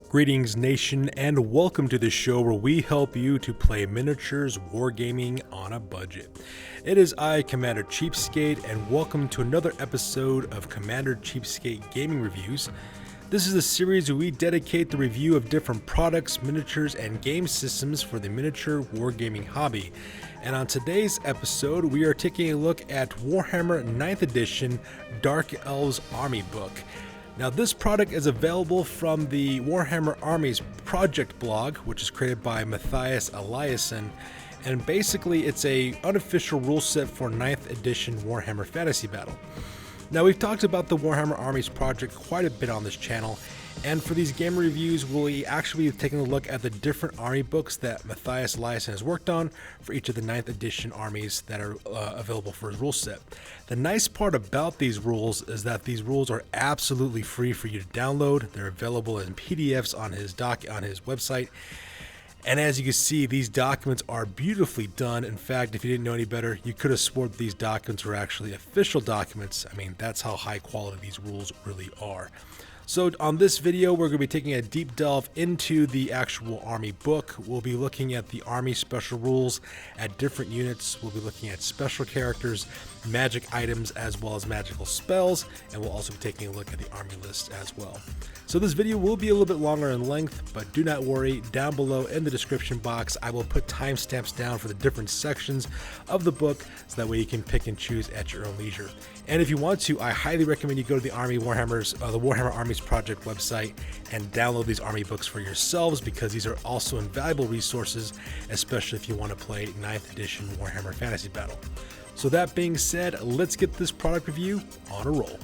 Greetings nation, and welcome to the show where we help you to play miniatures wargaming on a budget. It is I, Commander Cheapskate, and welcome to another episode of Commander Cheapskate Gaming Reviews. This is a series where we dedicate the review of different products, miniatures, and game systems for the miniature wargaming hobby. And on today's episode, we are taking a look at Warhammer 9th Edition Dark Elves Army Book. Now, this product is available from the Warhammer Armies project blog, which is created by Mathias Eliasson, and basically it's a unofficial rule set for 9th edition Warhammer Fantasy Battle. Now, we've talked about the Warhammer Armies project quite a bit on this channel, and for these game reviews, we'll actually be taking a look at the different army books that Mathias Eliasson has worked on for each of the 9th edition armies that are available for his rule set. The nice part about these rules is that these rules are absolutely free for you to download. They're available in PDFs on his website. And as you can see, these documents are beautifully done. In fact, if you didn't know any better, you could have sworn these documents were actually official documents. I mean, that's how high quality these rules really are. So on this video, we're going to be taking a deep delve into the actual army book. We'll be looking at the army special rules at different units. We'll be looking at special characters, magic items, as well as magical spells. And we'll also be taking a look at the army list as well. So this video will be a little bit longer in length, but do not worry. Down below in the description box, I will put timestamps down for the different sections of the book, so that way you can pick and choose at your own leisure. And if you want to, I highly recommend you go to the Warhammer Armies project website and download these army books for yourselves, because these are also invaluable resources, especially if you want to play 9th edition Warhammer Fantasy Battle. So that being said, let's get this product review on a roll.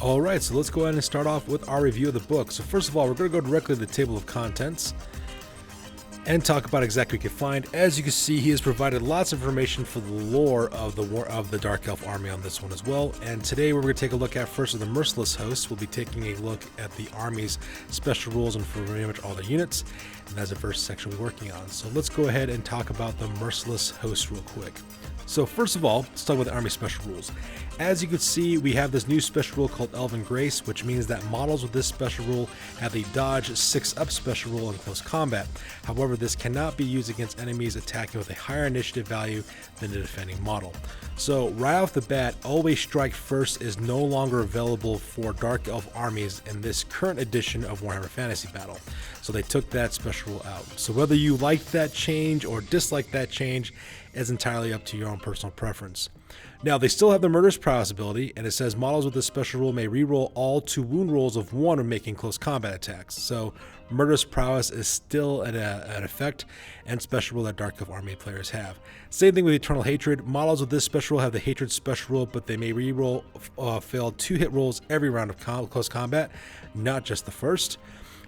Alright, so let's go ahead and start off with our review of the book. So first of all, we're going to go directly to the table of contents and talk about exactly what you can find. As you can see, he has provided lots of information for the lore of the Dark Elf army on this one as well. And today we're going to take a look at first of the Merciless Hosts. We'll be taking a look at the army's special rules and for pretty much all their units. And that's the first section we're working on. So let's go ahead and talk about the Merciless Hosts real quick. So first of all, let's talk about the army special rules. As you can see, we have this new special rule called Elven Grace, which means that models with this special rule have a dodge 6-up special rule in close combat. However, this cannot be used against enemies attacking with a higher initiative value than the defending model. So right off the bat, Always Strike First is no longer available for Dark Elf armies in this current edition of Warhammer Fantasy Battle. So they took that special rule out. So whether you like that change or dislike that change is entirely up to your own personal preference. Now, they still have the Murderous Prowess ability, and it says models with this special rule may reroll all 2 wound rolls of 1 when making close combat attacks. So Murderous Prowess is still an effect and special rule that Dark Elf army players have. Same thing with Eternal Hatred. Models with this special rule have the Hatred special rule, but they may reroll failed 2 hit rolls every round of close combat, not just the first.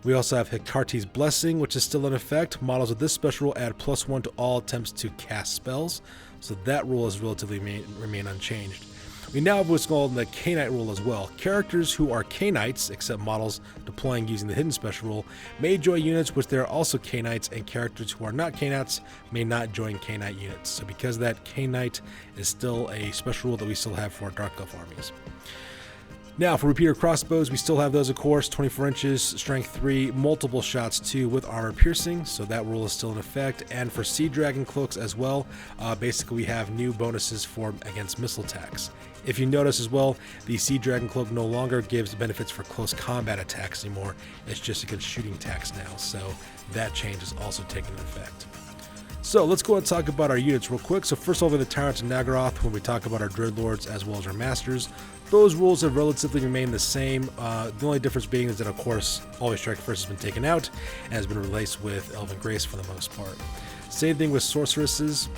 We also have Hekarti's Blessing, which is still in effect. Models with this special rule add +1 to all attempts to cast spells, so that rule has relatively remain unchanged. We now have what's called the K-Knight rule as well. Characters who are K-Knights, except models deploying using the hidden special rule, may join units which they are also K-Knights, and characters who are not K-Knights may not join K-Knight units. So because that K-Knight is still a special rule that we still have for Dark Elf armies. Now, for repeater crossbows, we still have those, of course, 24 inches, strength 3, multiple shots 2 with armor piercing, so that rule is still in effect. And for Sea Dragon cloaks as well, basically we have new bonuses against missile attacks. If you notice as well, the Sea Dragon cloak no longer gives benefits for close combat attacks anymore, it's just against shooting attacks now, so that change is also taking effect. So let's go ahead and talk about our units real quick. So first of all, the Tyrants of Nagaroth, when we talk about our Dreadlords as well as our Masters, those rules have relatively remained the same. The only difference being is that, of course, Always Strike First has been taken out and has been replaced with Elven Grace for the most part. Same thing with Sorceresses.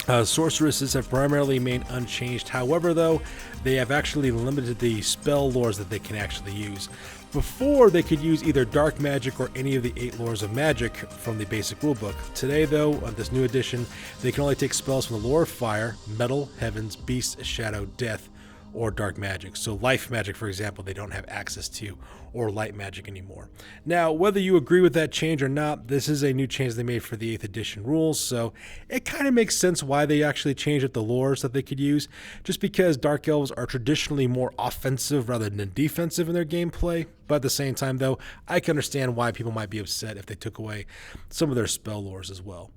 Sorceresses have primarily remained unchanged. However, though, they have actually limited the spell lores that they can actually use. Before, they could use either dark magic or any of the 8 lores of magic from the basic rulebook. Today, though, on this new edition, they can only take spells from the lore of fire, metal, heavens, beast, shadow, death, or dark magic. So life magic, for example, they don't have access to, or light magic anymore. Now, whether you agree with that change or not, this is a new change they made for the 8th edition rules, so it kind of makes sense why they actually changed up the lores that they could use, just because Dark Elves are traditionally more offensive rather than defensive in their gameplay. But at the same time, though, I can understand why people might be upset if they took away some of their spell lores as well.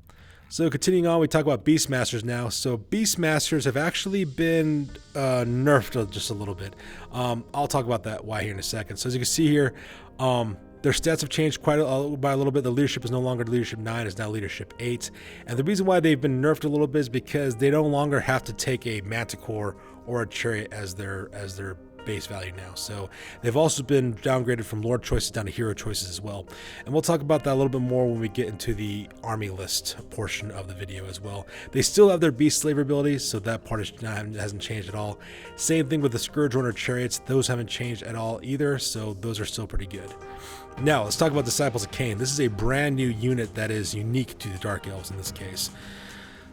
So continuing on, we talk about Beastmasters now. So Beastmasters have actually been nerfed just a little bit. I'll talk about that why here in a second. So as you can see here, their stats have changed by a little bit. The leadership is no longer leadership 9, it's now leadership 8. And the reason why they've been nerfed a little bit is because they no longer have to take a Manticore or a Chariot as their base value now. So they've also been downgraded from Lord choices down to hero choices as well. And we'll talk about that a little bit more when we get into the army list portion of the video as well. They still have their beast slaver abilities, so that part hasn't changed at all. Same thing with the Scourge Runner chariots. Those haven't changed at all either, so those are still pretty good. Now let's talk about Disciples of Cain. This is a brand new unit that is unique to the Dark Elves in this case.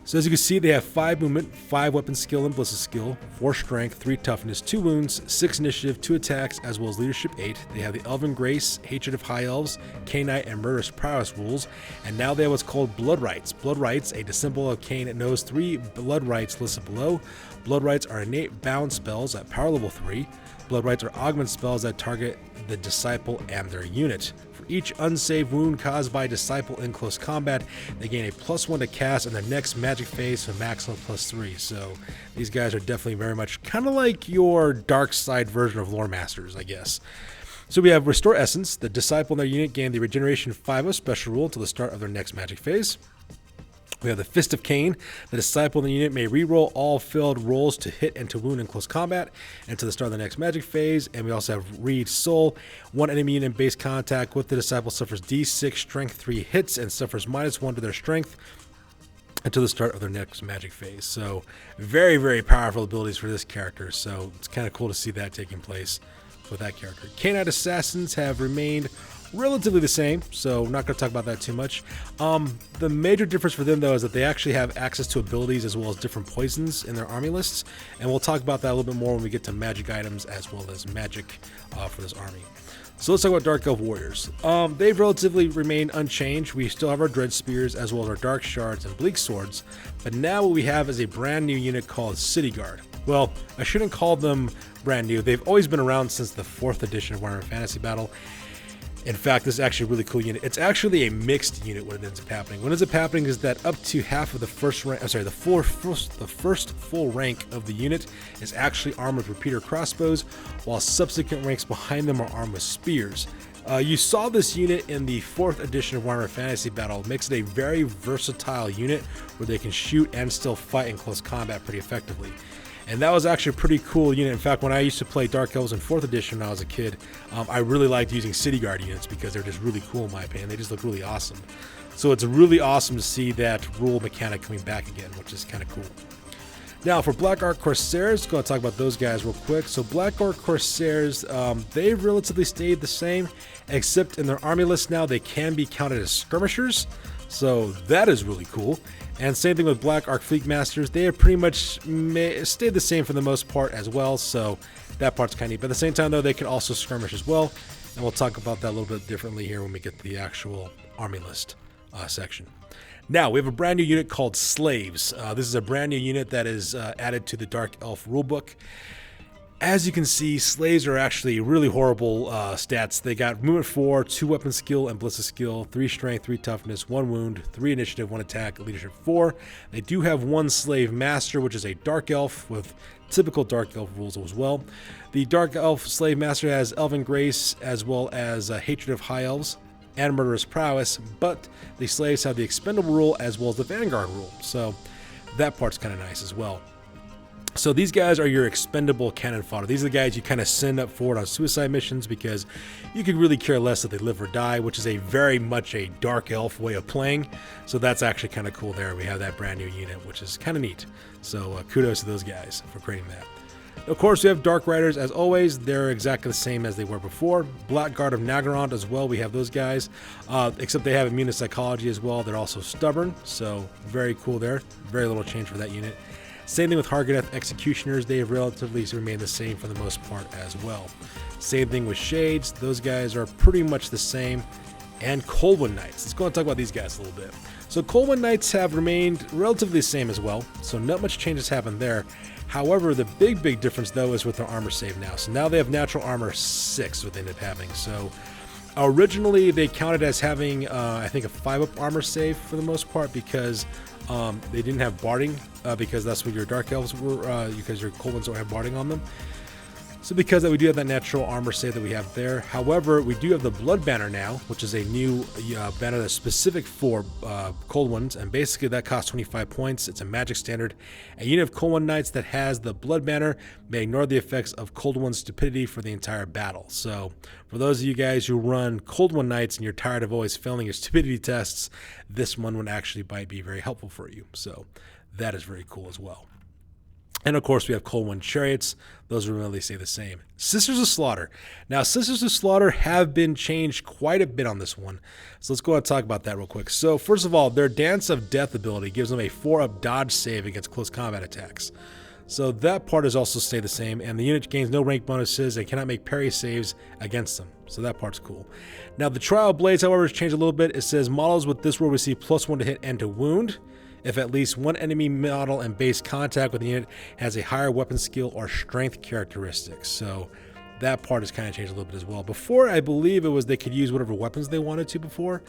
So as you can see, they have 5 movement, 5 weapon skill and ballistic skill, 4 strength, 3 toughness, 2 wounds, 6 initiative, 2 attacks, as well as leadership 8. They have the Elven Grace, Hatred of High Elves, Cainite, and Murderous Prowess rules. And now they have what's called Blood Rites. Blood Rites, a disciple of Cain, it knows 3 Blood Rites listed below. Blood Rites are innate bound spells at power level 3. Blood Rites are augment spells that target the disciple and their unit. For each unsaved wound caused by a disciple in close combat, they gain a +1 to cast in their next magic phase for a maximum +3. So these guys are definitely very much kind of like your dark side version of Lore Masters, I guess. So we have Restore Essence. The disciple and their unit gain the Regeneration 5 special rule until the start of their next magic phase. We have the Fist of Cain. The disciple in the unit may reroll all failed rolls to hit and to wound in close combat until the start of the next magic phase. And we also have Reed Soul. One enemy unit in base contact with the disciple suffers D6 strength 3 hits and suffers -1 to their strength until the start of their next magic phase. So very, very powerful abilities for this character. So it's kind of cool to see that taking place with that character. Cainite Assassins have remained relatively the same, so we're not going to talk about that too much. The major difference for them, though, is that they actually have access to abilities as well as different poisons in their army lists, and we'll talk about that a little bit more when we get to magic items as well as magic for this army. So let's talk about Dark Elf Warriors. They've relatively remained unchanged. We still have our Dread Spears as well as our Dark Shards and Bleak Swords, but now what we have is a brand new unit called City Guard. Well, I shouldn't call them brand new. They've always been around since the 4th edition of Warhammer Fantasy Battle. In fact, this is actually a really cool unit. It's actually a mixed unit when it ends up happening. What ends up happening is that up to half of the first rank, the first full rank of the unit is actually armed with repeater crossbows, while subsequent ranks behind them are armed with spears. You saw this unit in the 4th edition of Warhammer Fantasy Battle. It makes it a very versatile unit where they can shoot and still fight in close combat pretty effectively. And that was actually a pretty cool unit. In fact, when I used to play Dark Elves in 4th edition when I was a kid, I really liked using City Guard units because they're just really cool in my opinion. They just look really awesome. So it's really awesome to see that rule mechanic coming back again, which is kind of cool. Now for Black Ark Corsairs, going to talk about those guys real quick. So Black Ark Corsairs, they've relatively stayed the same, except in their army list now they can be counted as skirmishers. So that is really cool. And same thing with Black Ark Fleet Masters. They have pretty much stayed the same for the most part as well. So that part's kind of neat. But at the same time, though, they can also skirmish as well. And we'll talk about that a little bit differently here when we get to the actual army list section. Now, we have a brand new unit called Slaves. This is a brand new unit that is added to the Dark Elf rulebook. As you can see, Slaves are actually really horrible stats. They got movement 4, 2 weapon skill and ballistic skill, 3 strength, 3 toughness, 1 wound, 3 initiative, 1 attack, leadership 4. They do have 1 slave master, which is a dark elf with typical dark elf rules as well. The dark elf slave master has Elven Grace as well as Hatred of High Elves and Murderous Prowess, but the slaves have the expendable rule as well as the Vanguard rule. So that part's kind of nice as well. So these guys are your expendable cannon fodder. These are the guys you kind of send up forward on suicide missions because you could really care less if they live or die, which is a very much a dark elf way of playing. So that's actually kind of cool there. We have that brand new unit, which is kind of neat. So kudos to those guys for creating that. Of course, we have Dark Riders as always. They're exactly the same as they were before. Blackguard of Naggarond as well. We have those guys, except they have immune to psychology as well. They're also stubborn, so very cool there. Very little change for that unit. Same thing with Hargadeth Executioners. They have relatively remained the same for the most part as well. Same thing with Shades. Those guys are pretty much the same. And Coldwind Knights. Let's go and talk about these guys a little bit. So Coldwind Knights have remained relatively the same as well. So not much changes happened there. However, the big difference though is with their armor save now. So now they have natural armor 6, what they ended up having. So originally they counted as having, I think, a 5-up armor save for the most part because they didn't have barding because that's what your Dark Elves were, because your Coldwinds don't have barding on them. So because we do have that natural armor save that we have there. However, we do have the Blood Banner now, which is a new banner that's specific for Coldwinds, and basically that costs 25 points. It's a magic standard. A unit of Coldwind Knights that has the Blood Banner may ignore the effects of Coldwind's stupidity for the entire battle. So for those of you guys who run Coldwind Knights and you're tired of always failing your stupidity tests, this one would actually might be very helpful for you. So that is very cool as well. And of course, we have Coldwind Chariots. Those will really stay the same. Sisters of Slaughter. Now, Sisters of Slaughter have been changed quite a bit on this one. So let's go ahead and talk about that real quick. So first of all, their Dance of Death ability gives them a 4-up dodge save against close combat attacks. So that part has also stayed the same. And the unit gains no rank bonuses and cannot make parry saves against them. So that part's cool. Now, the Trial Blades, however, has changed a little bit. It says models with this will receive +1 to hit and to wound if at least one enemy model in base contact with the unit has a higher weapon skill or strength characteristics. So that part has kind of changed a little bit as well. Before, I believe it was they could use whatever weapons they wanted to before.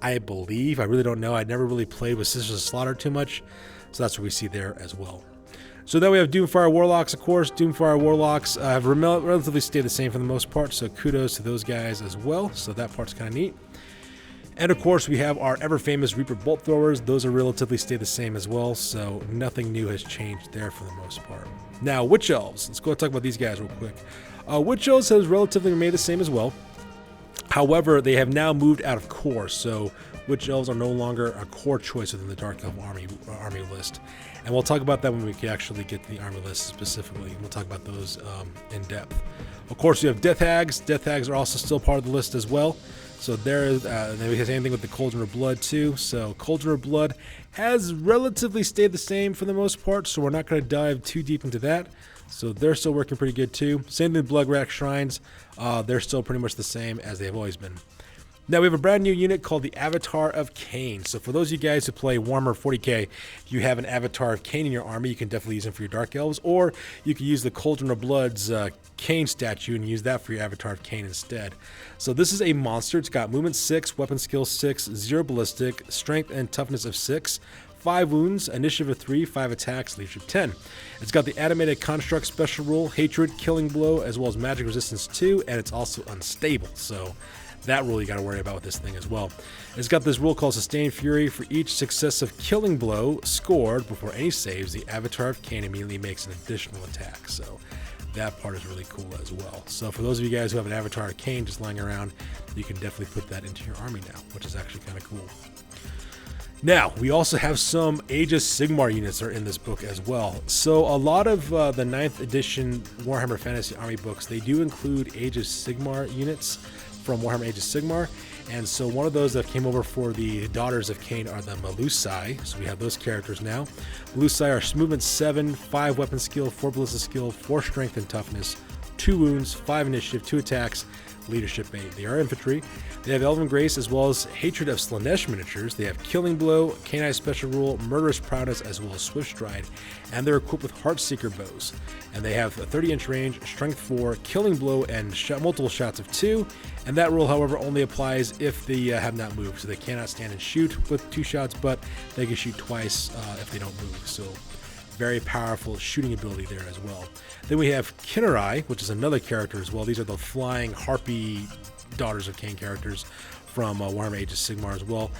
I believe. I really don't know. I never really played with Sisters of Slaughter too much. So that's what we see there as well. So then we have Doomfire Warlocks, of course. Doomfire Warlocks have relatively stayed the same for the most part. So kudos to those guys as well. So that part's kind of neat. And of course, we have our ever-famous Reaper Bolt Throwers. Those are relatively stay the same as well, so nothing new has changed there for the most part. Now, Witch Elves. Let's go and talk about these guys real quick. Witch Elves has relatively remained the same as well. However, they have now moved out of core, so Witch Elves are no longer a core choice within the Dark Elf army list. And we'll talk about that when we can actually get to the army list specifically. We'll talk about those in depth. Of course, we have Death Hags. Death Hags are also still part of the list as well. So there is, then we have anything with the Cauldron of Blood too. So Cauldron of Blood has relatively stayed the same for the most part, so we're not going to dive too deep into that. So they're still working pretty good too. Same thing with Blood Rack Shrines. They're still pretty much the same as they have always been. Now we have a brand new unit called the Avatar of Cain. So for those of you guys who play Warhammer 40k, if you have an Avatar of Cain in your army, you can definitely use him for your Dark Elves, or you can use the Cauldron of Blood's Cain statue and use that for your Avatar of Cain instead. So this is a monster. It's got movement 6, weapon skill 6, 0 ballistic, strength and toughness of 6, 5 wounds, initiative of 3, 5 attacks, leadership 10. It's got the Animated Construct special rule, Hatred, Killing Blow, as well as magic resistance 2, and it's also unstable. So that rule you got to worry about with this thing as well. It's got this rule called Sustained Fury. For each successive killing blow scored before any saves, the Avatar of Cain immediately makes an additional attack. So that part is really cool as well. So for those of you guys who have an Avatar of Cain just lying around, you can definitely put that into your army now, which is actually kind of cool. Now, we also have some Age of Sigmar units are in this book as well. So a lot of the 9th edition Warhammer Fantasy Army books, they do include Age of Sigmar units from Warhammer Age of Sigmar. And so one of those that came over for the Daughters of Cain are the Melusai. So we have those characters now. Melusai are movement 7, 5 weapon skill, 4 ballistic skill, 4 strength and toughness, 2 wounds, 5 initiative, 2 attacks, leadership 8. They are infantry. They have Elven Grace as well as Hatred of Slanesh miniatures. They have Killing Blow, Canine Special Rule, Murderous Prowess, as well as Swift Stride. And they're equipped with Heartseeker bows. And they have a 30-inch range, Strength 4, Killing Blow, and multiple shots of 2. And that rule, however, only applies if they have not moved. So they cannot stand and shoot with 2 shots, but they can shoot twice if they don't move. So very powerful shooting ability there as well. Then we have Kinnerai, which is another character as well. These are the flying harpy Daughters of Cain characters from Warhammer Age of Sigmar as well.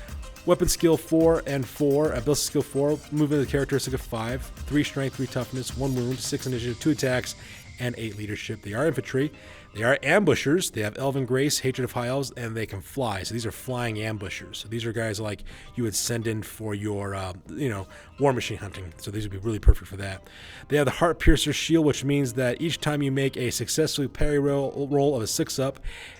Weapon skill 4 and 4, ballistic skill 4, movement of the characteristic of 5, 3 strength, 3 toughness, 1 wound, 6 initiative, 2 attacks, and 8 leadership. They are infantry. They are ambushers. They have Elven Grace, Hatred of High Elves, and they can fly. So these are flying ambushers. So these are guys like you would send in for your, war machine hunting. So these would be really perfect for that. They have the Heart Piercer Shield, which means that each time you make a successful parry roll of a 6-up,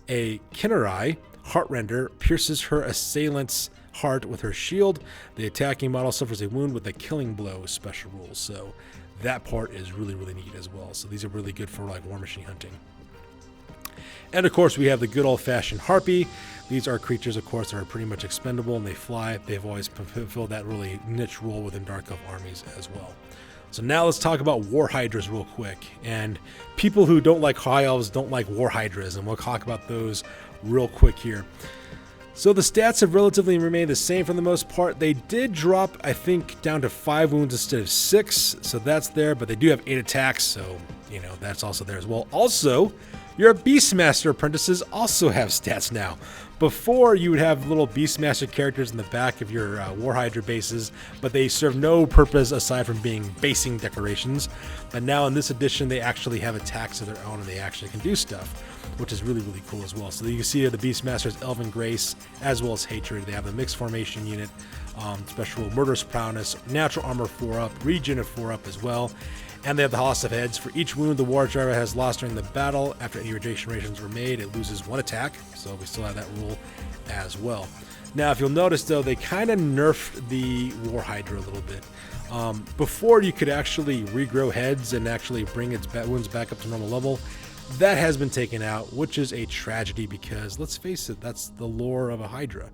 a Kinnerai Heartrender pierces her assailant's heart with her shield. The attacking model suffers a wound with a killing blow special rule. So that part is really, really neat as well. So these are really good for like war machine hunting. And of course, we have the good old-fashioned harpy. These are creatures, of course, that are pretty much expendable and they fly. They've always fulfilled that really niche role within Dark Elf armies as well. So now let's talk about war hydras real quick. And people who don't like high elves don't like war hydras, and we'll talk about those real quick here. So the stats have relatively remained the same for the most part. They did drop, I think, down to 5 wounds instead of 6, so that's there, but they do have 8 attacks, so, you know, that's also there as well. Also, your Beastmaster apprentices also have stats now. Before, you would have little Beastmaster characters in the back of your War Hydra bases, but they serve no purpose aside from being basing decorations. But now in this edition, they actually have attacks of their own and they actually can do stuff, which is really, really cool as well. So you can see the Beastmaster's Elven Grace as well as Hatred. They have the Mixed Formation unit, special Murderous Prowess, Natural Armor 4-up, Regen of 4-up as well. And they have the Hoss of Heads. For each wound the War Driver has lost during the battle, after any regenerations were made, it loses 1 attack. So we still have that rule as well. Now, if you'll notice, though, they kind of nerfed the War Hydra a little bit. Before, you could actually regrow heads and actually bring its wounds back up to normal level. That has been taken out, which is a tragedy because, let's face it, that's the lore of a Hydra.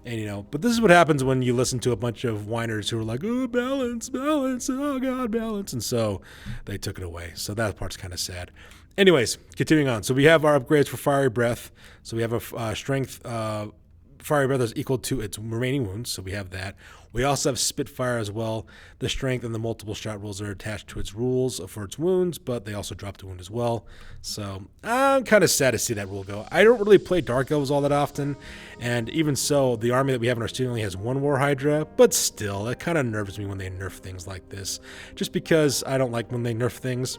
And, you know, but this is what happens when you listen to a bunch of whiners who are like, oh, balance, balance, oh, God, balance. And so they took it away. So that part's kind of sad. Anyways, continuing on. So we have our upgrades for Fiery Breath. So we have a strength Fiery Breath is equal to its remaining wounds. So we have that. We also have Spitfire as well. The strength and the multiple shot rules are attached to its rules for its wounds, but they also drop the wound as well. So I'm kind of sad to see that rule go. I don't really play Dark Elves all that often, and even so, the army that we have in our studio only has 1 War Hydra, but still, it kind of nerves me when they nerf things like this, just because I don't like when they nerf things.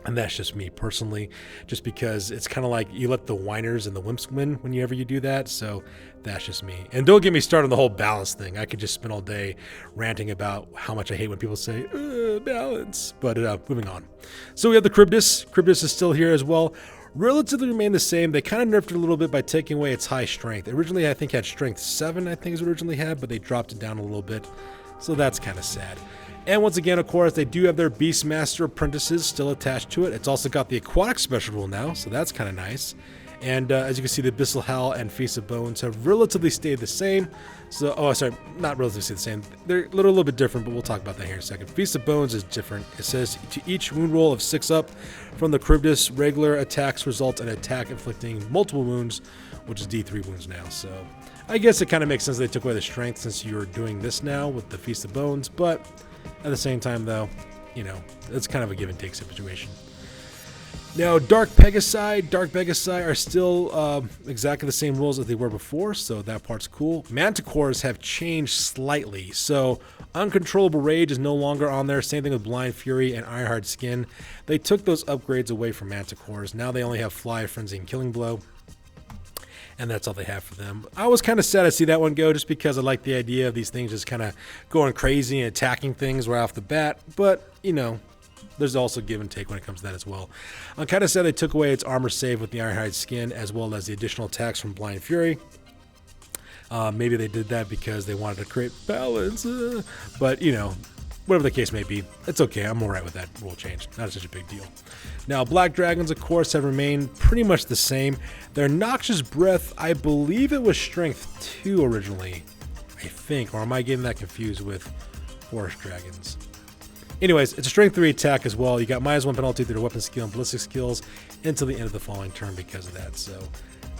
And that's just me personally, just because it's kind of like you let the whiners and the wimps win whenever you do that. So that's just me. And don't get me started on the whole balance thing. I could just spend all day ranting about how much I hate when people say balance. But moving on. So we have the Cryptus. Cryptus is still here as well. Relatively remain the same. They kind of nerfed it a little bit by taking away its high strength. Originally, I think had strength 7, I think is what it originally had, but they dropped it down a little bit. So that's kind of sad. And once again, of course, they do have their Beastmaster apprentices still attached to it. It's also got the Aquatic special rule now, so that's kind of nice. And as you can see, the Abyssal Hell and Feast of Bones have relatively stayed the same. So, oh, sorry, not relatively stayed the same. They're a little bit different, but we'll talk about that here in a second. Feast of Bones is different. It says, to each wound roll of 6 up from the Cryptus, regular attacks result in attack inflicting multiple wounds, which is D3 wounds now. So I guess it kind of makes sense they took away the strength since you're doing this now with the Feast of Bones, but at the same time, though, you know, it's kind of a give-and-take situation. Now, Dark Pegasi are still exactly the same rules as they were before, so that part's cool. Manticores have changed slightly. So, Uncontrollable Rage is no longer on there. Same thing with Blind Fury and Ironhard Skin. They took those upgrades away from Manticores. Now they only have Fly, Frenzy, and Killing Blow. And that's all they have for them. I was kind of sad to see that one go just because I like the idea of these things just kind of going crazy and attacking things right off the bat. But, you know, there's also give and take when it comes to that as well. I'm kind of sad they took away its armor save with the Ironhide Skin as well as the additional attacks from Blind Fury. Maybe they did that because they wanted to create balance. But, you know, whatever the case may be, it's okay. I'm all right with that rule change. Not such a big deal. Now, Black Dragons, of course, have remained pretty much the same. Their Noxious Breath, I believe it was Strength 2 originally, I think. Or am I getting that confused with Forest Dragons? Anyways, it's a Strength 3 attack as well. You got -1 penalty to their weapon skill and ballistic skills until the end of the following turn because of that. So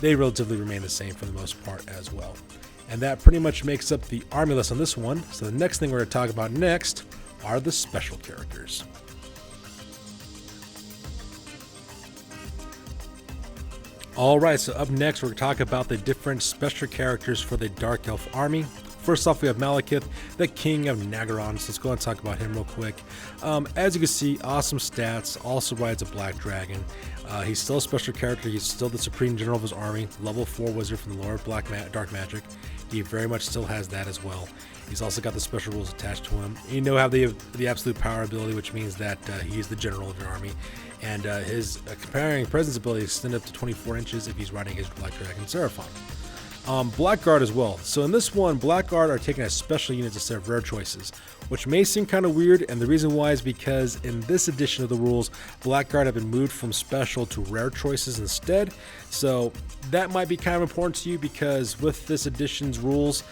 they relatively remain the same for the most part as well. And that pretty much makes up the army list on this one. So the next thing we're going to talk about next are the special characters. Alright, so up next we're going to talk about the different special characters for the Dark Elf army. First off, we have Malekith, the King of Nagaron. So let's go and talk about him real quick. As you can see, awesome stats, also rides a Black Dragon. He's still a special character. He's still the Supreme General of his army, level 4 wizard from the lore of Dark Magic. He very much still has that as well. He's also got the special rules attached to him. You know, have the absolute power ability, which means that he's the general of your army. And his comparing presence ability extend up to 24 inches if he's riding his Black Dragon Seraphon. Blackguard as well. So in this one, Blackguard are taken as special units instead of rare choices, which may seem kind of weird, and the reason why is because in this edition of the rules, Blackguard have been moved from special to rare choices instead. So that might be kind of important to you, because with this edition's rules,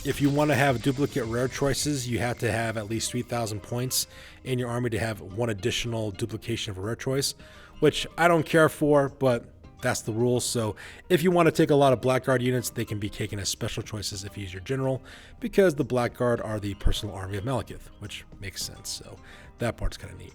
if you want to have duplicate rare choices, you have to have at least 3,000 points in your army to have one additional duplication of a rare choice, which I don't care for, but that's the rules. So if you want to take a lot of Blackguard units, they can be taken as special choices if you use your general, because the Blackguard are the personal army of Malekith, which makes sense. So that part's kind of neat.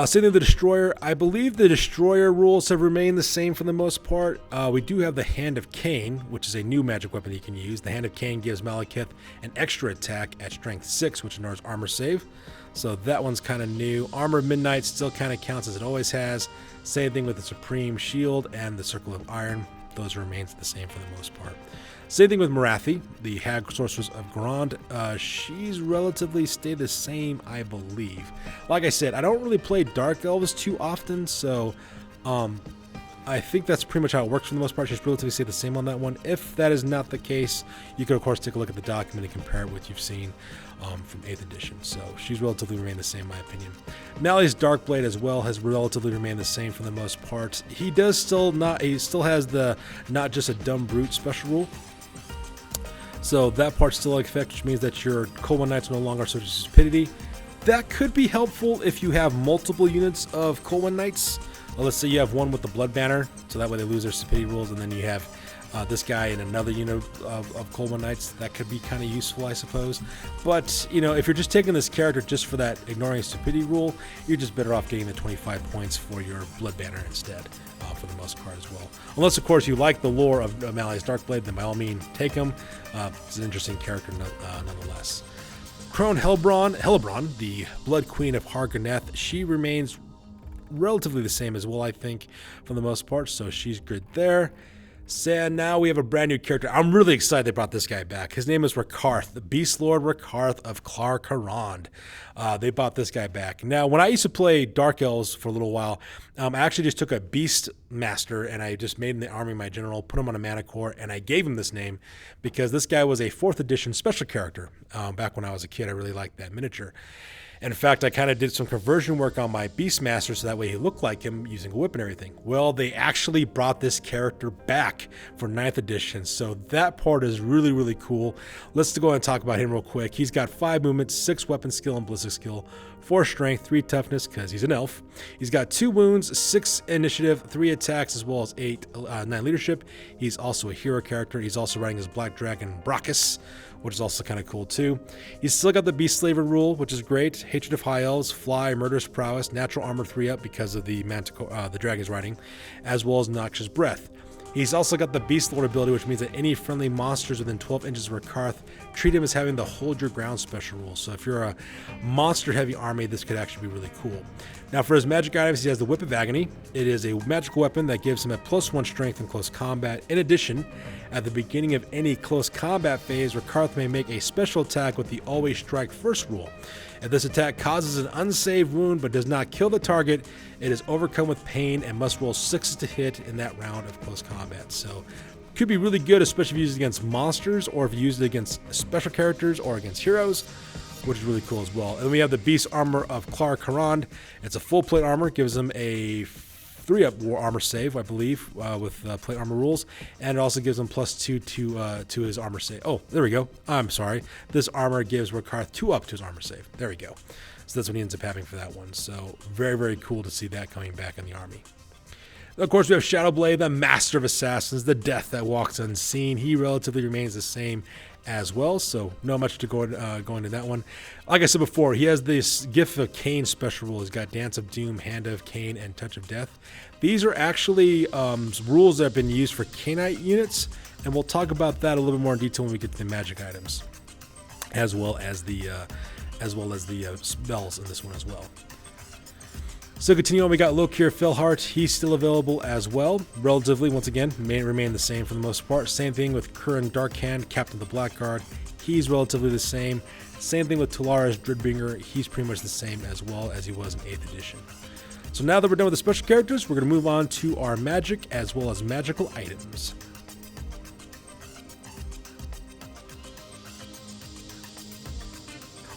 Same thing with the Destroyer. I believe the Destroyer rules have remained the same for the most part. We do have the Hand of Cain, which is a new magic weapon you can use. The Hand of Cain gives Malekith an extra attack at strength 6, which ignores armor save. So that one's kind of new. Armor of Midnight still kind of counts as it always has. Same thing with the Supreme Shield and the Circle of Iron. Those remains the same for the most part. Same thing with Morathi, the Hag Sorceress of Grand. She's relatively stayed the same, I believe. Like I said, I don't really play Dark Elves too often, so I think that's pretty much how it works for the most part. She's relatively stayed the same on that one. If that is not the case, you can of course take a look at the document and compare it with what you've seen from 8th edition. So she's relatively remained the same in my opinion. Nally's Darkblade as well has relatively remained the same for the most part. He still has the not just a dumb brute special rule. So that part's still in effect, which means that your Cold One Knights are no longer subject to stupidity. That could be helpful if you have multiple units of Cold One Knights. Well, let's say you have one with the Blood Banner, so that way they lose their stupidity rules, and then you have this guy and another unit of Cold One Knights. That could be kind of useful, I suppose. But, you know, if you're just taking this character just for that ignoring stupidity rule, you're just better off getting the 25 points for your Blood Banner instead, for the most part as well. Unless, of course, you like the lore of Nally's Darkblade, then by all means, take him. It's an interesting character nonetheless. Crone Hellebron, the Blood Queen of Hargoneth, she remains relatively the same as well, I think, for the most part, so she's good there. So now we have a brand new character. I'm really excited they brought this guy back. His name is Rakarth, the Beast Lord Rakarth of Clarkarond. They brought this guy back. Now, when I used to play Dark Elves for a little while, I actually just took a Beast Master and I just made him the army my general, put him on a mana core, and I gave him this name because this guy was a 4th edition special character. Back when I was a kid, I really liked that miniature. In fact, I kind of did some conversion work on my Beastmaster so that way he looked like him using a whip and everything. Well, they actually brought this character back for 9th edition, so that part is really, really cool. Let's go ahead and talk about him real quick. He's got 5 movements, 6 weapon skill and ballistic skill, 4 strength, 3 toughness because he's an elf. He's got 2 wounds, 6 initiative, 3 attacks, as well as 9 leadership. He's also a hero character. He's also riding his Black Dragon Brachus, which is also kind of cool too. He's still got the Beast Slaver rule, which is great. Hatred of High Elves, Fly, Murderous Prowess, Natural Armor 3 up because of the Dragon's riding, as well as Noxious Breath. He's also got the Beast Lord ability, which means that any friendly monsters within 12 inches of Rakarth, treat him as having the Hold Your Ground special rule. So if you're a monster-heavy army, this could actually be really cool. Now for his magic items, he has the Whip of Agony. It is a magical weapon that gives him a +1 strength in close combat. In addition, at the beginning of any close combat phase, Rakarth may make a special attack with the Always Strike First rule. If this attack causes an unsaved wound but does not kill the target, it is overcome with pain and must roll 6 to hit in that round of close combat. So could be really good, especially if you use it against monsters or if you use it against special characters or against heroes, which is really cool as well. And we have the Beast Armor of Clarkarond. It's a full plate armor, gives him a 3-up war armor save, I believe, with plate armor rules, and it also gives him +2 to his armor save. Oh, there we go. I'm sorry. This armor gives Rakarth 2-up to his armor save. There we go. So that's what he ends up having for that one. So very, very cool to see that coming back in the army. Of course, we have Shadowblade, the Master of Assassins, the Death that walks unseen. He relatively remains the same as well, so not much to go into that one. Like I said before, he has this Gift of Cain special rule. He's got Dance of Doom, Hand of Cain, and Touch of Death. These are actually rules that have been used for Cainite units, and we'll talk about that a little bit more in detail when we get to the magic items, as well as the spells in this one as well. So continue on, we got Lokir Felhart. He's still available as well. Relatively, once again, may remain the same for the most part. Same thing with Curran Darkhand, Captain of the Blackguard. He's relatively the same. Same thing with Talaris Dreadbringer. He's pretty much the same as well as he was in 8th edition. So now that we're done with the special characters, we're going to move on to our magic as well as magical items.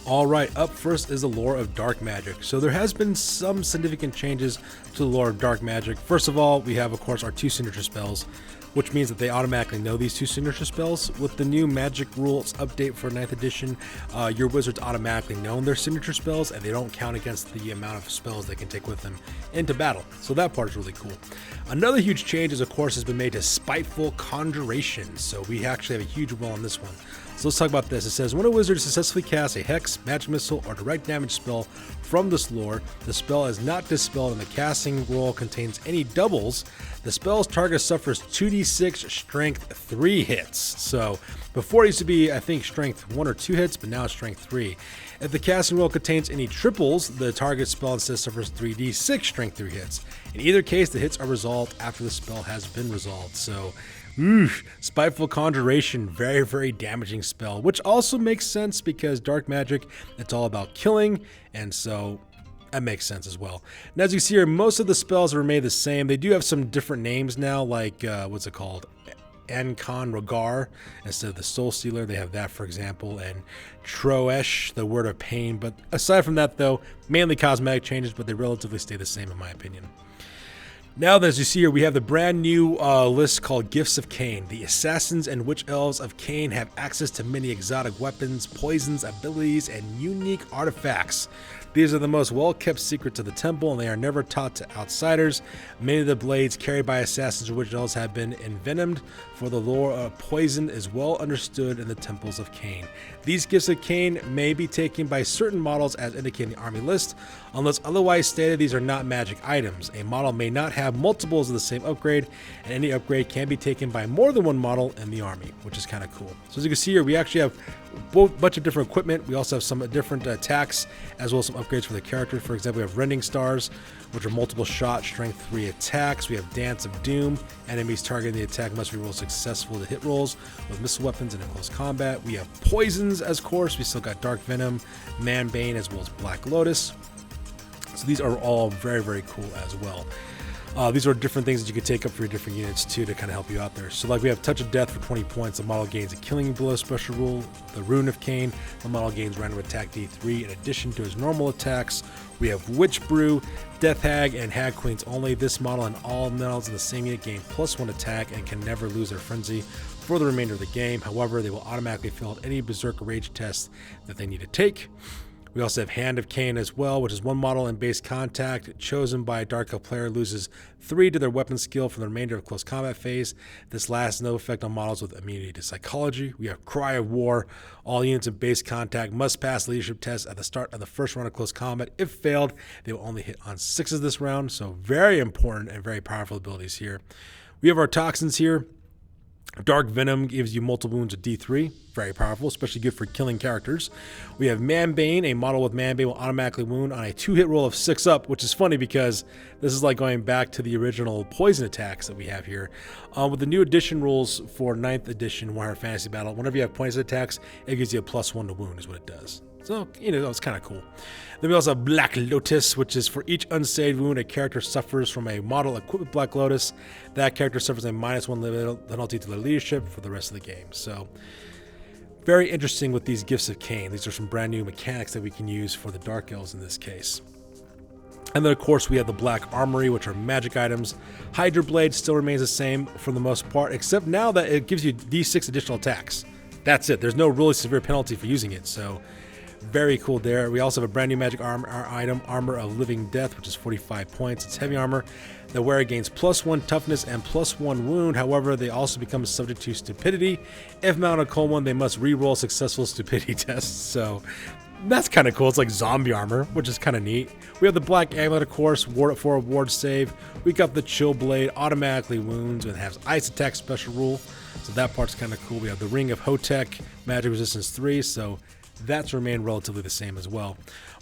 Alright, up first is the lore of dark magic. So there has been some significant changes to the lore of dark magic. First of all, we have, of course, our 2 signature spells, which means that they automatically know these 2 signature spells. With the new magic rules update for 9th edition, your wizards automatically know their signature spells, and they don't count against the amount of spells they can take with them into battle. So that part is really cool. Another huge change is, of course, has been made to Spiteful Conjuration. So we actually have a huge role on this one. So let's talk about this. It says, when a wizard successfully casts a hex, magic missile, or direct damage spell from this lore, the spell is not dispelled and the casting roll contains any doubles. The spell's target suffers 2d6 strength 3 hits. So before it used to be, I think, strength 1 or 2 hits, but now it's strength 3. If the casting roll contains any triples, the target spell instead suffers 3d6 strength 3 hits. In either case, the hits are resolved after the spell has been resolved. So Spiteful Conjuration, very, very damaging spell, which also makes sense because dark magic, it's all about killing, and so that makes sense as well. And as you see here, most of the spells remain the same. They do have some different names now, like, what's it called? Ancon Rogar instead of the Soul Stealer. They have that, for example, and Troesh, the Word of Pain. But aside from that, though, mainly cosmetic changes, but they relatively stay the same in my opinion. Now, as you see here, we have the brand new list called Gifts of Cain. The assassins and witch elves of Cain have access to many exotic weapons, poisons, abilities, and unique artifacts. These are the most well-kept secrets of the temple, and they are never taught to outsiders. Many of the blades carried by assassins and witch elves have been envenomed, for the lore of poison is well understood in the temples of Cain. These Gifts of Cain may be taken by certain models as indicated in the army list. Unless otherwise stated, these are not magic items. A model may not have multiples of the same upgrade, and any upgrade can be taken by more than one model in the army, which is kind of cool. So as you can see here, we actually have a bunch of different equipment. We also have some different attacks, as well as some upgrades for the character. For example, we have Rending Stars, which are multiple shot, strength 3 attacks. We have Dance of Doom. Enemies targeting the attack must reroll successful to hit rolls with missile weapons and in close combat. We have Poisons, as course. We still got Dark Venom, Manbane, as well as Black Lotus. So these are all very, very cool as well. These are different things that you can take up for your different units too to kind of help you out there. So like we have Touch of Death for 20 points. The model gains a killing blow special rule. The Rune of Cain. The model gains random attack D3 in addition to his normal attacks. We have Witch Brew, Death Hag, and Hag Queens only. This model and all models in the same unit gain +1 attack and can never lose their frenzy for the remainder of the game. However, they will automatically fail at any Berserker Rage test that they need to take. We also have Hand of Cain as well, which is one model in base contact chosen by a Dark Elf player loses 3 to their weapon skill for the remainder of close combat phase. This lasts no effect on models with immunity to psychology. We have Cry of War. All units in base contact must pass leadership tests at the start of the first round of close combat. If failed, they will only hit on 6s this round. So very important and very powerful abilities here. We have our toxins here. Dark Venom gives you multiple wounds of D3, very powerful, especially good for killing characters. We have Manbane. A model with Manbane will automatically wound on a 2-hit roll of 6 up, which is funny because this is like going back to the original poison attacks that we have here. With the new addition rules for 9th edition Warhammer Fantasy Battle, whenever you have poison attacks, it gives you a +1 to wound is what it does. So, you know, it's kind of cool. Then we also have Black Lotus, which is for each unsaved wound a character suffers from a model equipped with Black Lotus, that character suffers a -1 penalty to their leadership for the rest of the game. So, very interesting with these Gifts of Cain. These are some brand new mechanics that we can use for the Dark Elves in this case. And then, of course, we have the Black Armory, which are magic items. Hydra Blade still remains the same for the most part, except now that it gives you D6 additional attacks. That's it. There's no really severe penalty for using it, so very cool there. We also have a brand new magic armor item, Armor of Living Death, which is 45 points. It's heavy armor. The wearer gains +1 toughness and +1 wound. However, they also become subject to stupidity. If mounted on a cold one, they must re-roll successful stupidity tests. So that's kind of cool. It's like zombie armor, which is kind of neat. We have the Black Amulet, of course, for a ward save. We got the Chill Blade, automatically wounds, and has ice attack special rule. So that part's kind of cool. We have the Ring of Hotek, magic resistance 3. So that's remained relatively the same as well.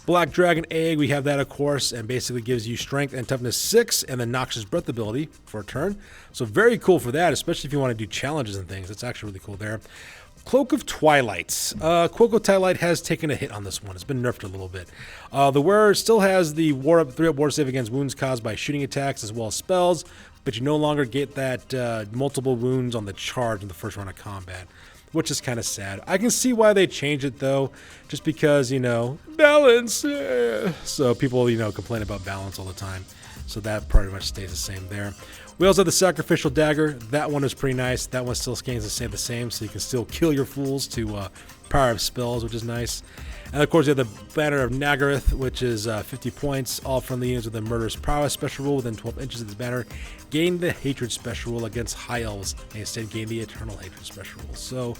Black Dragon Egg, we have that, of course, and basically gives you strength and toughness 6 and the Noxious Breath ability for a turn. So very cool for that, especially if you want to do challenges and things. That's actually really cool there. Cloak of Twilight. Cloak of Twilight has taken a hit on this one. It's been nerfed a little bit. The wearer still has the 3-up ward save against wounds caused by shooting attacks as well as spells, but you no longer get that multiple wounds on the charge in the first round of combat. which is kind of sad. I can see why they changed it though, just because, you know, balance. So people, you know, complain about balance all the time. So that pretty much stays the same there. We also have the Sacrificial Dagger. That one is pretty nice. That one still gains to stay the same, so you can still kill your fools to power up spells, which is nice. And of course, you have the Banner of Nagaroth, which is 50 points. All friendly units with a Murderous Prowess special rule within 12 inches of this banner gain the Hatred special rule against High Elves, and instead gain the Eternal Hatred special rule. So,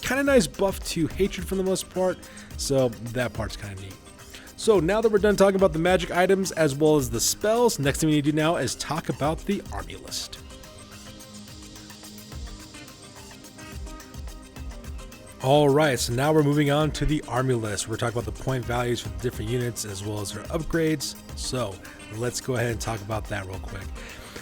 kind of nice buff to Hatred for the most part. So, that part's kind of neat. So now that we're done talking about the magic items as well as the spells, next thing we need to do now is talk about the army list. Alright, so now we're moving on to the army list. We're talking about the point values for the different units as well as their upgrades. So let's go ahead and talk about that real quick.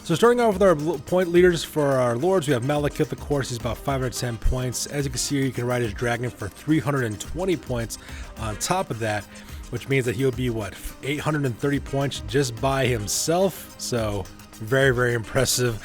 So starting off with our point leaders for our lords, we have Malekith, of course. He's about 510 points. As you can see here, you can ride his dragon for 320 points on top of that, which means that he'll be, what, 830 points just by himself. So very, very impressive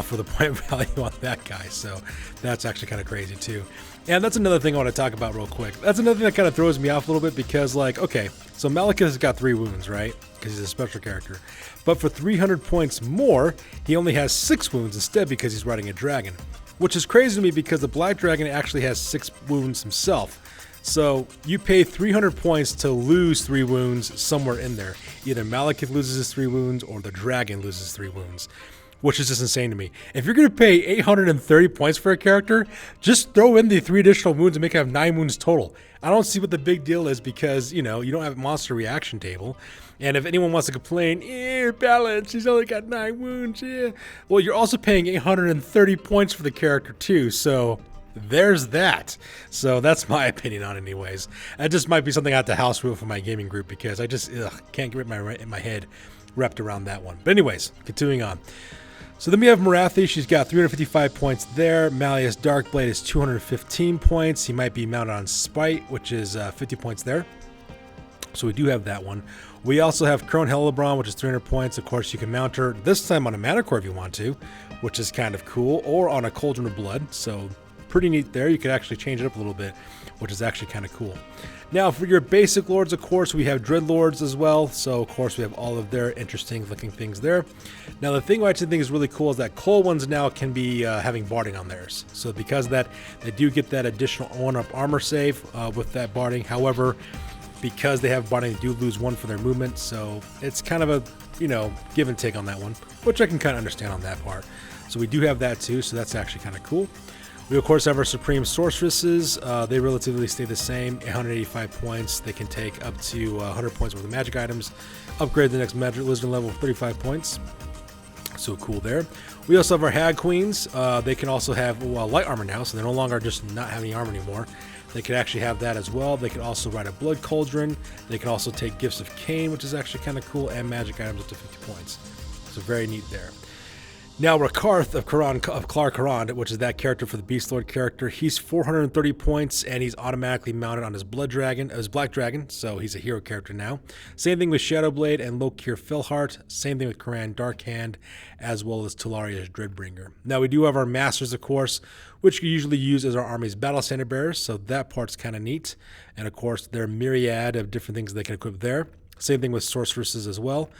for the point value on that guy. So that's actually kind of crazy too. And that's another thing I want to talk about real quick. That's another thing that kind of throws me off a little bit because, like, okay, so Malekith has got 3 wounds, right? Because he's a special character. But for 300 points more, he only has 6 wounds instead because he's riding a dragon. Which is crazy to me because the Black Dragon actually has 6 wounds himself. So you pay 300 points to lose 3 wounds somewhere in there. Either Malekith loses his 3 wounds or the dragon loses 3 wounds, which is just insane to me. If you're going to pay 830 points for a character, just throw in the 3 additional wounds and make it have 9 wounds total. I don't see what the big deal is because, you know, you don't have a monster reaction table. And if anyone wants to complain, balance, he's only got 9 wounds, well, you're also paying 830 points for the character too, so there's that. So that's my opinion on it anyways. That just might be something I have to house rule for my gaming group because I just can't get my head wrapped around that one. But anyways, continuing on. So then we have Morathi. She's got 355 points there. Malleus Darkblade is 215 points. He might be mounted on Spite, which is 50 points there. So we do have that one. We also have Crone Hellebron, which is 300 points. Of course, you can mount her this time on a Mana Core if you want to, which is kind of cool, or on a Cauldron of Blood. So pretty neat there. You could actually change it up a little bit, which is actually kind of cool. Now, for your basic lords, of course, we have Dreadlords as well. So, of course, we have all of their interesting looking things there. Now, the thing I actually think is really cool is that cold ones now can be having barding on theirs. So, because of that, they do get that additional 1-up armor save with that barding. However, because they have barding, they do lose 1 for their movement. So, it's kind of a, you know, give and take on that one, which I can kind of understand on that part. So, we do have that too. So, that's actually kind of cool. We, of course, have our Supreme Sorceresses. They relatively stay the same, 185 points. They can take up to 100 points worth of magic items. Upgrade the next magic lizard level of 35 points. So cool there. We also have our Hag Queens. They can also have light armor now, so they're no longer just not having armor anymore. They could actually have that as well. They can also ride a Blood Cauldron. They can also take Gifts of Cain, which is actually kind of cool, and magic items up to 50 points. So very neat there. Now, Rakarth of Klar Karand, which is that character for the Beast Lord character, he's 430 points, and he's automatically mounted on his Black Dragon, so he's a hero character now. Same thing with Shadowblade and Lokir Felheart. Same thing with Karan Darkhand, as well as Tolaria's Dreadbringer. Now, we do have our Masters, of course, which we usually use as our army's battle standard bearers, so that part's kind of neat. And, of course, there are myriad of different things they can equip there. Same thing with Sorceresses as well.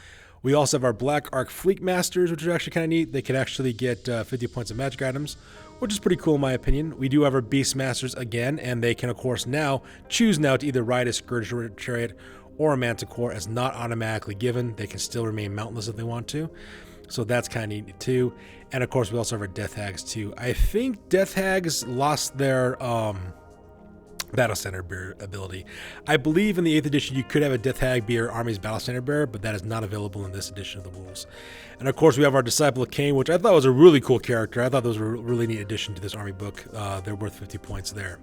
We also have our Black Arc Fleet Masters, which are actually kind of neat. They can actually get 50 points of magic items, which is pretty cool in my opinion. We do have our Beast Masters again, and they can, of course, choose to either ride a Scourge Chariot or a Manticore as not automatically given. They can still remain mountless if they want to. So that's kind of neat too. And, of course, we also have our Death Hags too. I think Death Hags lost their Battle Standard Bearer ability. I believe in the 8th edition you could have a Death Hag be your army's Battle Standard Bearer, but that is not available in this edition of the rules. And of course we have our Disciple of Cain, which I thought was a really cool character. I thought those were a really neat addition to this army book. They're worth 50 points there.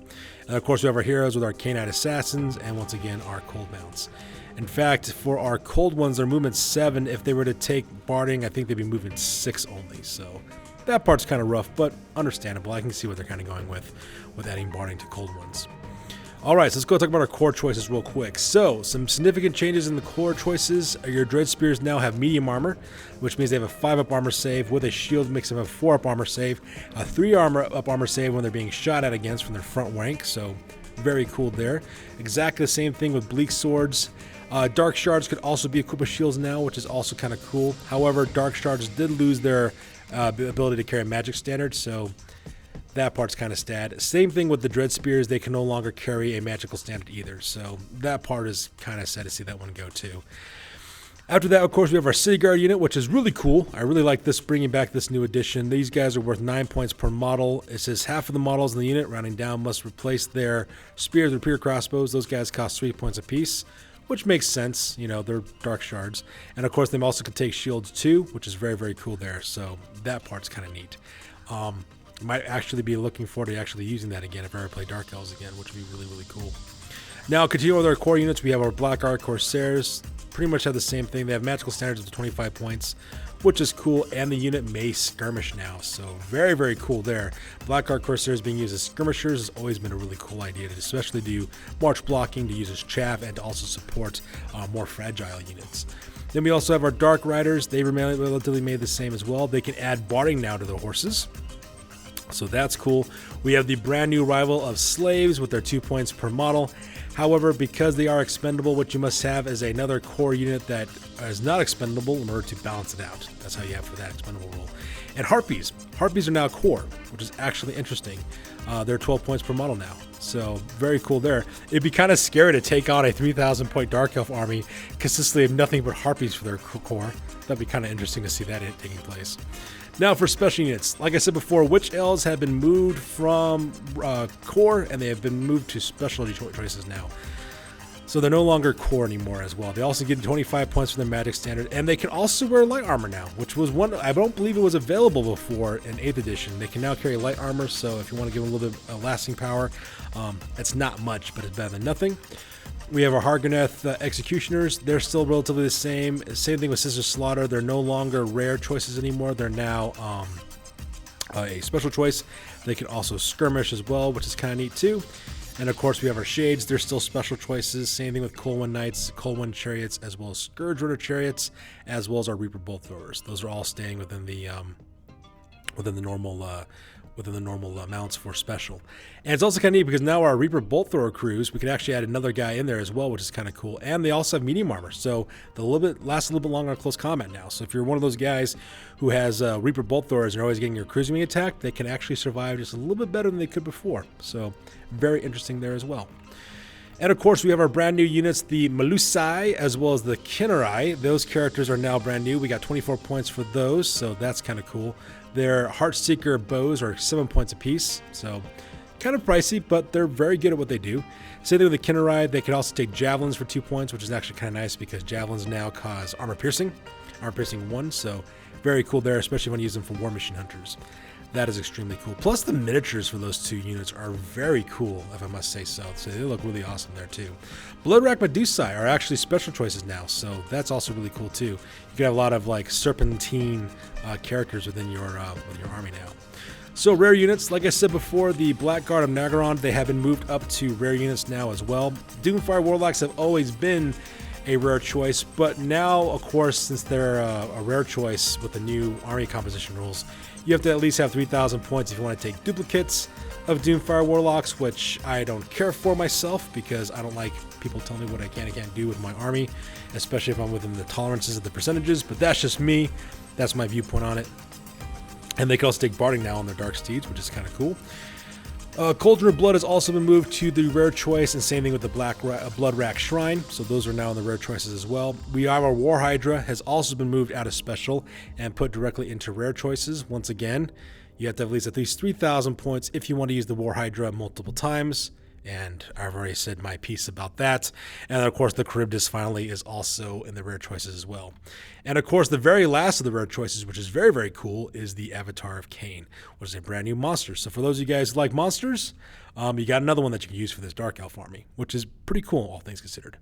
And of course we have our heroes with our Cainite Assassins, and once again our Cold Mounts. In fact, for our Cold ones, they're movement 7. If they were to take Barding, I think they'd be movement 6 only. So that part's kind of rough, but understandable. I can see what they're kind of going with adding Barding to Cold ones. All right, so let's go talk about our core choices real quick. So, some significant changes in the core choices. Your Dread Spears now have medium armor, which means they have a 5-up armor save with a shield, makes them a 4-up armor save, a 3-up armor save when they're being shot at against from their front rank. So, very cool there. Exactly the same thing with Bleak Swords. Dark Shards could also be equipped with shields now, which is also kind of cool. However, Dark Shards did lose their ability to carry magic standard, so that part's kind of sad. Same thing with the Dread Spears. They can no longer carry a magical standard either. So that part is kind of sad to see that one go too. After that, of course, we have our City Guard unit, which is really cool. I really like this, bringing back this new addition. These guys are worth 9 points per model. It says half of the models in the unit, rounding down, must replace their spears with rapier crossbows. Those guys cost 3 points apiece, which makes sense. You know, they're Dark Shards. And of course, they also can take shields too, which is very, very cool there. So that part's kind of neat. Might actually be looking forward to actually using that again if I ever play Dark Elves again, which would be really, really cool. Now, continuing with our core units, we have our Blackguard Corsairs. Pretty much have the same thing. They have magical standards of 25 points, which is cool, and the unit may skirmish now, so very, very cool there. Blackguard Corsairs being used as skirmishers has always been a really cool idea, to especially do march blocking, to use as chaff, and to also support more fragile units. Then we also have our Dark Riders. They remain relatively made the same as well. They can add barding now to the horses, so that's cool. We have the brand new rival of Slaves with their 2 points per model. However, because they are expendable, what you must have is another core unit that is not expendable in order to balance it out. That's how you have for that expendable rule. And Harpies. Harpies are now core, which is actually interesting. They're 12 points per model now. So very cool there. It'd be kind of scary to take on a 3,000 point Dark Elf army consistently of nothing but Harpies for their core. That'd be kind of interesting to see that taking place. Now for special units, like I said before, Witch Elves have been moved from core and they have been moved to specialty choices now. So they're no longer core anymore as well. They also get 25 points for their magic standard, and they can also wear light armor now, which was one, I don't believe it was available before in 8th edition. They can now carry light armor, so if you want to give them a little bit of lasting power, it's not much, but it's better than nothing. We have our Hargoneth Executioners. They're still relatively the same. Same thing with Sister Slaughter. They're no longer rare choices anymore. They're now a special choice. They can also skirmish as well, which is kind of neat too. And of course, we have our Shades. They're still special choices. Same thing with Colwind Knights, Colwind Chariots, as well as Scourge Runner Chariots, as well as our Reaper Bolt Throwers. Those are all staying within the normal mounts for special. And it's also kind of neat because now our Reaper Bolt Thrower crews, we can actually add another guy in there as well, which is kind of cool. And they also have medium armor, so they'll last a little bit longer on close combat now. So if you're one of those guys who has Reaper Bolt Throwers and are always getting your crews being attacked, they can actually survive just a little bit better than they could before. So very interesting there as well. And of course, we have our brand new units, the Melusai as well as the Kinnerai. Those characters are now brand new. We got 24 points for those, so that's kind of cool. Their Heartseeker bows are 7 points apiece, so kind of pricey, but they're very good at what they do. Same thing with the Kinnerai. They can also take Javelins for 2 points, which is actually kind of nice because Javelins now cause armor piercing 1, so very cool there, especially when you use them for War Machine Hunters. That is extremely cool. Plus the miniatures for those two units are very cool, if I must say so. So they look really awesome there too. Bloodrack Medusae are actually special choices now, so that's also really cool too. You can have a lot of like serpentine characters within your army now. So rare units, like I said before, the Blackguard of Nagaron, they have been moved up to rare units now as well. Doomfire Warlocks have always been a rare choice, but now, of course, since they're a rare choice with the new army composition rules, you have to at least have 3,000 points if you want to take duplicates of Doomfire Warlocks, which I don't care for myself because I don't like people telling me what I can and can't do with my army, especially if I'm within the tolerances of the percentages, but that's just me. That's my viewpoint on it. And they can also take Barding now on their Dark Steeds, which is kind of cool. Cauldron of Blood has also been moved to the rare choice, and same thing with the Blood Rack Shrine, so those are now in the rare choices as well. We have our War Hydra has also been moved out of special and put directly into rare choices. Once again, you have to have at least 3,000 points if you want to use the War Hydra multiple times, and I've already said my piece about that. And of course, the Charybdis finally is also in the rare choices as well. And of course, the very last of the rare choices, which is very, very cool, is the Avatar of Cain, which is a brand new monster. So for those of you guys who like monsters, you got another one that you can use for this Dark Elf army, which is pretty cool, all things considered.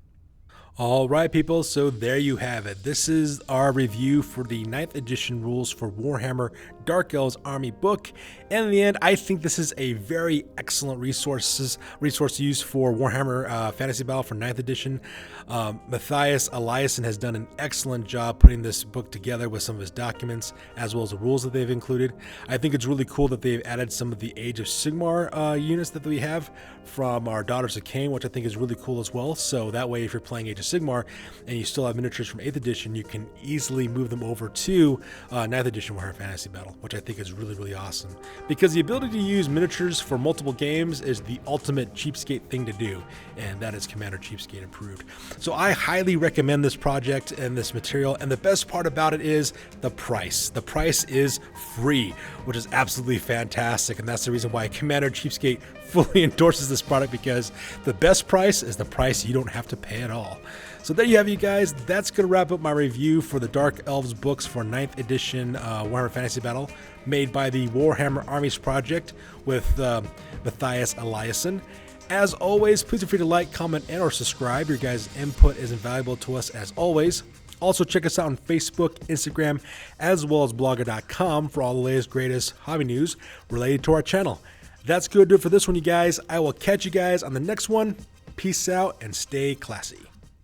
All right, people, so there you have it. This is our review for the 9th edition rules for Warhammer Dark Elves Army book. And in the end, I think this is a very excellent resource to use for Warhammer Fantasy Battle for 9th edition. Mathias Eliasson has done an excellent job putting this book together with some of his documents, as well as the rules that they've included. I think it's really cool that they've added some of the Age of Sigmar units that we have from our Daughters of Cain, which I think is really cool as well. So that way, if you're playing Age of Sigmar and you still have miniatures from 8th edition, you can easily move them over to 9th edition Warhammer Fantasy Battle, which I think is really, really awesome. Because the ability to use miniatures for multiple games is the ultimate cheapskate thing to do, and that is Commander Cheapskate approved. So I highly recommend this project and this material, and the best part about it is the price. The price is free, which is absolutely fantastic, and that's the reason why Commander Cheapskate fully endorses this product, because the best price is the price you don't have to pay at all. So there you have it, you guys. That's going to wrap up my review for the Dark Elves books for 9th edition Warhammer Fantasy Battle, made by the Warhammer Armies project with Mathias Eliasson. As always, please feel free to like, comment, and or subscribe. Your guys' input is invaluable to us as always. Also, check us out on Facebook, Instagram, as well as blogger.com for all the latest, greatest hobby news related to our channel. That's going to do it for this one, you guys. I will catch you guys on the next one. Peace out and stay classy.